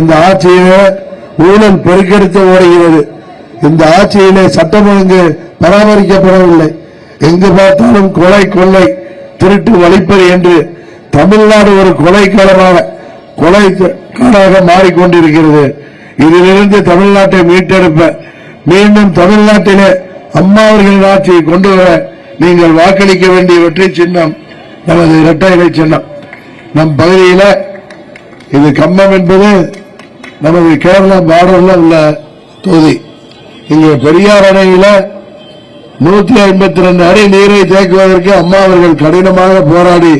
இந்த ஆட்சியிலே ஊழல் பெருக்கெடுத்து ஓடுகிறது. இந்த ஆட்சியிலே சட்டம் ஒழுங்கு பராமரிக்கப்படவில்லை. எங்கு பார்த்தாலும் கொலை, கொள்ளை, திருட்டு, வழிப்பறி என்று தமிழ்நாடு ஒரு கொலைக்காலமாக மாறிக்கொண்டிருக்கிறது. இதிலிருந்து தமிழ்நாட்டை மீட்டெடுப்ப மீண்டும் தமிழ்நாட்டிலே அம்மா அவர்களின் ஆட்சியை கொண்டு வர நீங்கள் வாக்களிக்க வேண்டிய வெற்றி சின்னம் நமது இரட்டை இலை சின்னம். நம் பகுதியில் இது கம்பம் என்பது நமது கேரளா பார்டர்ல உள்ள தொகுதி. இங்கே பெரியார் அணையில 152 அடி நீரை தேக்குவதற்கு அம்மா அவர்கள் கடினமாக போராடி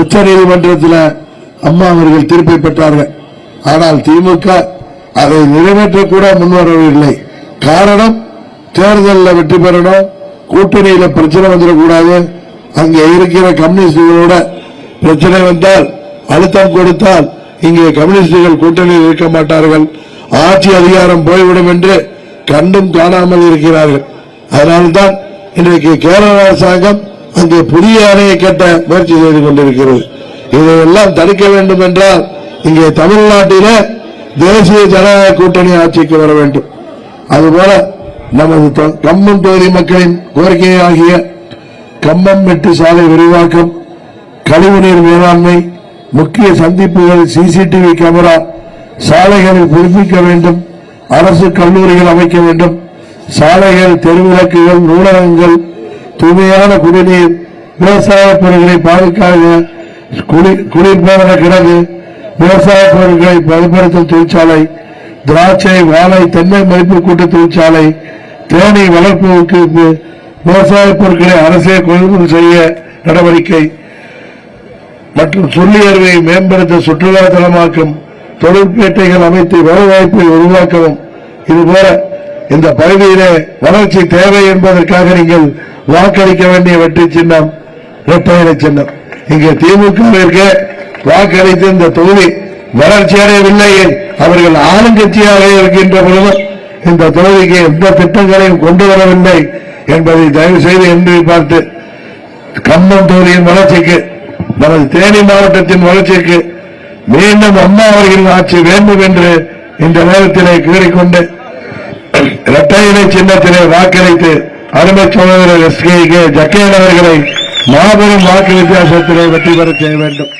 உச்ச நீதிமன்றத்தில் அம்மா அவர்கள் தீர்ப்பை பெற்றார்கள். ஆனால் திமுக அதை நிறைவேற்றக்கூட முன்வரவில்லை. காரணம், தேர்தலில் வெற்றி பெறணும், கூட்டணியில் பிரச்சனை வந்துடக்கூடாது, அங்கே இருக்கிற கம்யூனிஸ்டுகளோட பிரச்சனை வந்தால் அழுத்தம் கொடுத்தால் இங்கே கம்யூனிஸ்டுகள் கூட்டணியில் இருக்க மாட்டார்கள், ஆட்சி அதிகாரம் போய்விடும் என்று கண்டும் காணாமல் இருக்கிறார்கள். அதனால்தான் இன்றைக்கு கேரள அரசாங்கம் அங்கே புதிய அணையை கட்ட முயற்சி செய்து கொண்டிருக்கிறது. இதையெல்லாம் தடுக்க வேண்டும் என்றால் இங்கே தமிழ்நாட்டிலே தேசிய ஜனநாயக கூட்டணி ஆட்சிக்கு வர வேண்டும். அதுபோல நமது கம்பம் தொகுதி மக்களின் கோரிக்கையாகிய கம்பம் மெட்டு சாலை விரிவாக்கம், கழிவுநீர் மேலாண்மை, முக்கிய சந்திப்புகள் சிசிடிவி கேமரா, சாலைகளை புதுப்பிக்க வேண்டும், அரசு கல்லூரிகள் அமைக்க வேண்டும், சாலைகள், தெருவிளக்குகள், நூலகங்கள், தூய்மையான குடிநீர், விவசாய பொருட்களை பாதுகாக்க குளிர்பதன கிடங்கு, விவசாய பொருட்களை பதப்படுத்தும் தொழிற்சாலை, திராட்சை, வாழை, தென்னை மதிப்பு கூட்டு தொழிற்சாலை, தேனீ வளர்ப்பு, விவசாய பொருட்களை அரசே கொள்முதல் செய்ய நடவடிக்கை மற்றும் சொல்லியறிவை மேம்படுத்த சுற்றுலா தலமாக்கும், தொழிற்பேட்டைகள் அமைத்து வேலைவாய்ப்பை உருவாக்கவும். இதுபோல இந்த பகுதியிலே வளர்ச்சி தேவை என்பதற்காக நீங்கள் வாக்களிக்க வேண்டிய வெற்றி சின்னம் இரட்டை இலை சின்னம். இங்கே திமுகவிற்கு வாக்களித்து இந்த தொகுதி வளர்ச்சி அடையவில்லை. அவர்கள் ஆளுங்கட்சியாக இருக்கின்ற பொழுது இந்த தொகுதிக்கு எந்த திட்டங்களையும் கொண்டு வரவில்லை என்பதை தயவு செய்து என்று பார்த்து கம்பம் தொகுதியின் வளர்ச்சிக்கு, நமது தேனி மாவட்டத்தின் வளர்ச்சிக்கு மீண்டும் அம்மா அவர்களின் ஆட்சி வேண்டும் என்று இந்த நேரத்திலே கூறிக்கொண்டு இரட்டை இலை சின்னத்திலே வாக்களித்து அருமை சகோதரர் SK ஜக்கையன் அவர்களை மாபெரும் வாக்கு வித்தியாசத்திலே வெற்றி பெற செய்ய வேண்டும்.